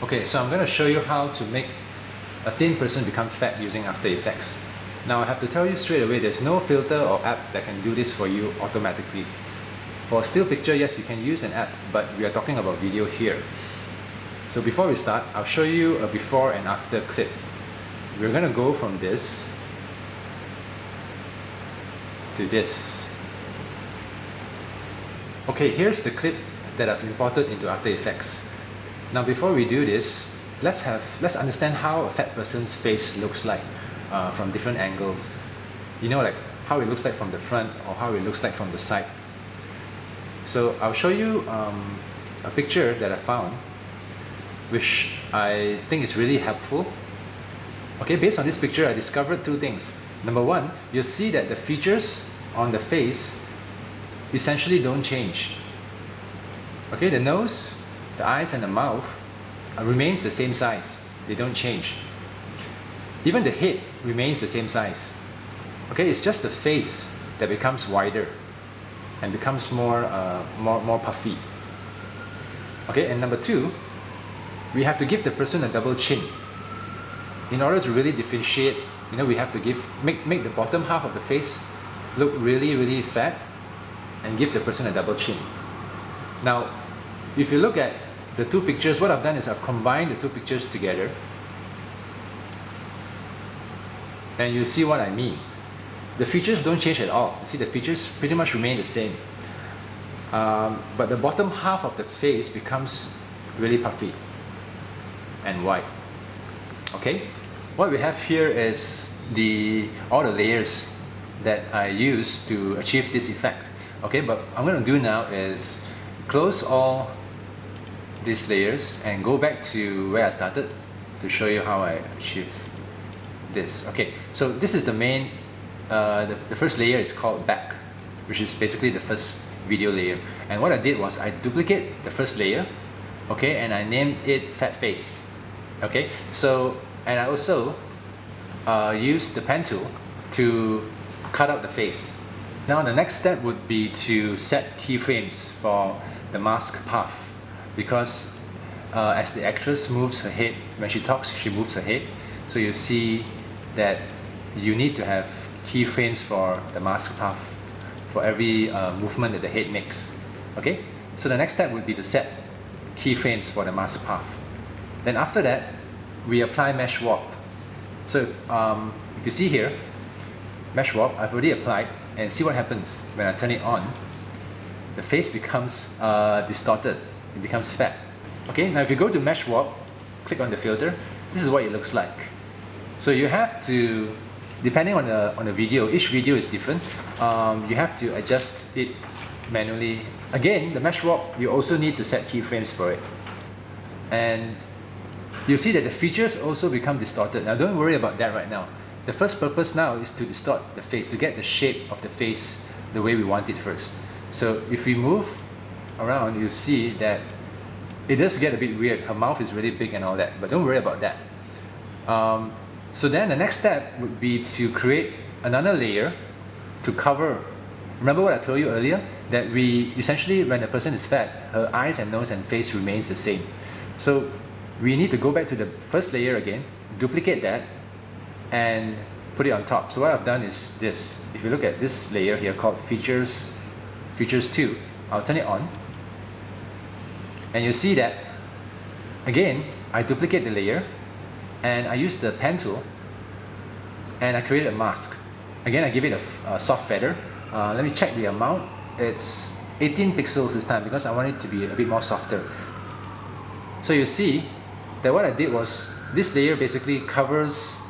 Okay, so I'm going to show you how to make a thin person become fat using After Effects. Now I have to tell you straight away, there's no filter or app that can do this for you automatically. For a still picture, yes, you can use an app, but we are talking about video here. So before we start, I'll show you a before and after clip. We're going to go from this to this. Okay, here's the clip that I've imported into After Effects. Now before we do this, let's understand how a fat person's face looks like from different angles. You know, like how it looks like from the front or how it looks like from the side. So I'll show you a picture that I found, which I think is really helpful. Okay, based on this picture, I discovered two things. Number one, you'll see that the features on the face essentially don't change. Okay, the nose, the eyes and the mouth remains the same size. They don't change. Even the head remains the same size. Okay, it's just the face that becomes wider and becomes more puffy. Okay, and number two, we have to give the person a double chin. In order to really differentiate, you know, we have to make the bottom half of the face look really fat and give the person a double chin. Now, if you look at the two pictures, what I've done is I've combined the two pictures together, and you see what I mean. The features don't change at all. You see, the features pretty much remain the same, but the bottom half of the face becomes really puffy and wide. Okay, what we have here is all the layers that I use to achieve this effect. Okay, but what I'm going to do now is close all these layers and go back to where I started to show you how I achieve this. Okay, so this is the main, the first layer is called back, which is basically the first video layer. And what I did was I duplicate the first layer, okay, and I named it fat face. Okay, so, and I also used the pen tool to cut out the face. Now the next step would be to set keyframes for the mask path, because as the actress moves her head, when she talks, she moves her head. So you see that you need to have keyframes for the mask path for every movement that the head makes. Okay, so the next step would be to set keyframes for the mask path. Then after that, we apply mesh warp. So if you see here, mesh warp, I've already applied, and see what happens when I turn it on. The face becomes distorted, it becomes fat. Okay, now if you go to mesh warp, click on the filter, this is what it looks like. So you have to, depending on the video, each video is different, you have to adjust it manually. Again, the mesh warp, you also need to set keyframes for it. And you'll see that the features also become distorted. Now don't worry about that right now. The first purpose now is to distort the face, to get the shape of the face the way we want it first. So if we move around, you see that it does get a bit weird. Her mouth is really big and all that, but don't worry about that. So then the next step would be to create another layer to cover. Remember what I told you earlier? That we essentially, when a person is fat, her eyes and nose and face remains the same. So we need to go back to the first layer again, duplicate that, and put it on top. So what I've done is this. If you look at this layer here called Features 2, I'll turn it on. And you see that, again, I duplicate the layer, and I use the pen tool, and I create a mask. Again, I give it a soft feather. Let me check the amount. It's 18 pixels this time because I want it to be a bit more softer. So you see that what I did was, this layer basically covers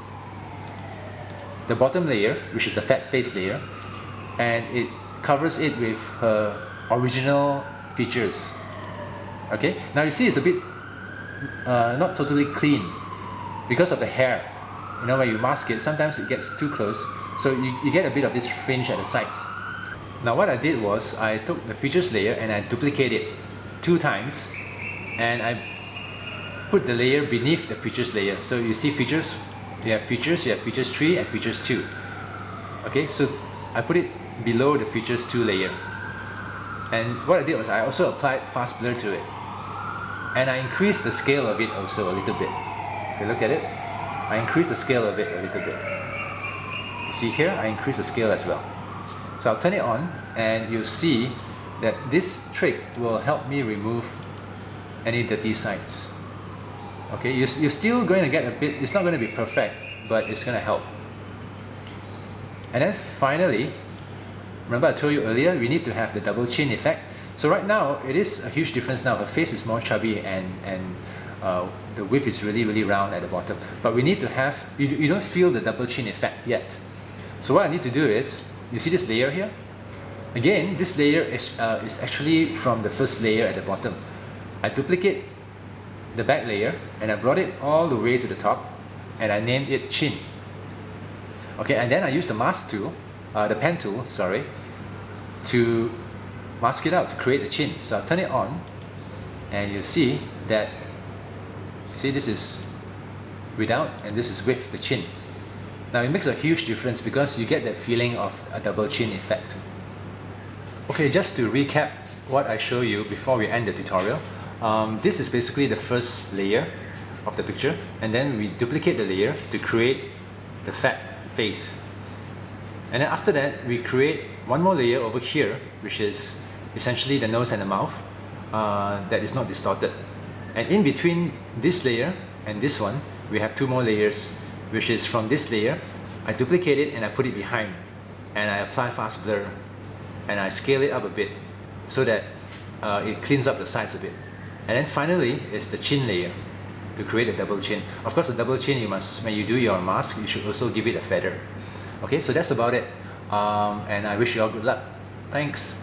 the bottom layer, which is the fat face layer, and it covers it with her original features. Okay, now you see it's a bit not totally clean because of the hair. You know, when you mask it, sometimes it gets too close, so you get a bit of this fringe at the sides. Now what I did was I took the features layer and I duplicated it 2 times, and I put the layer beneath the features layer. So you see features, you have features 3 and features 2. Okay, so I put it below the features 2 layer. And what I did was I also applied fast blur to it. And I increase the scale of it also a little bit. If you look at it, I increase the scale of it a little bit. You see here, I increase the scale as well. So I'll turn it on and you'll see that this trick will help me remove any dirty sides. Okay, you're still going to get a bit, it's not going to be perfect, but it's going to help. And then finally, remember I told you earlier, we need to have the double chin effect. So right now, it is a huge difference now. Her face is more chubby and the width is really round at the bottom. But we need to have, you don't feel the double chin effect yet. So what I need to do is, you see this layer here? Again, this layer is actually from the first layer at the bottom. I duplicate the back layer and I brought it all the way to the top and I named it chin. Okay, and then I use the mask tool, the pen tool, sorry, to mask it out to create the chin. So I'll turn it on and you see that, see, this is without and this is with the chin. Now it makes a huge difference because you get that feeling of a double chin effect. Okay, just to recap what I show you before we end the tutorial. This is basically the first layer of the picture, and then we duplicate the layer to create the fat face. And then after that, we create one more layer over here, which is essentially the nose and the mouth that is not distorted. And in between this layer and this one, we have two more layers, which is from this layer, I duplicate it and I put it behind, and I apply fast blur, and I scale it up a bit so that it cleans up the sides a bit. And then finally is the chin layer to create a double chin. Of course, the double chin, you must, when you do your mask, you should also give it a feather. Okay, so that's about it. And I wish you all good luck. Thanks.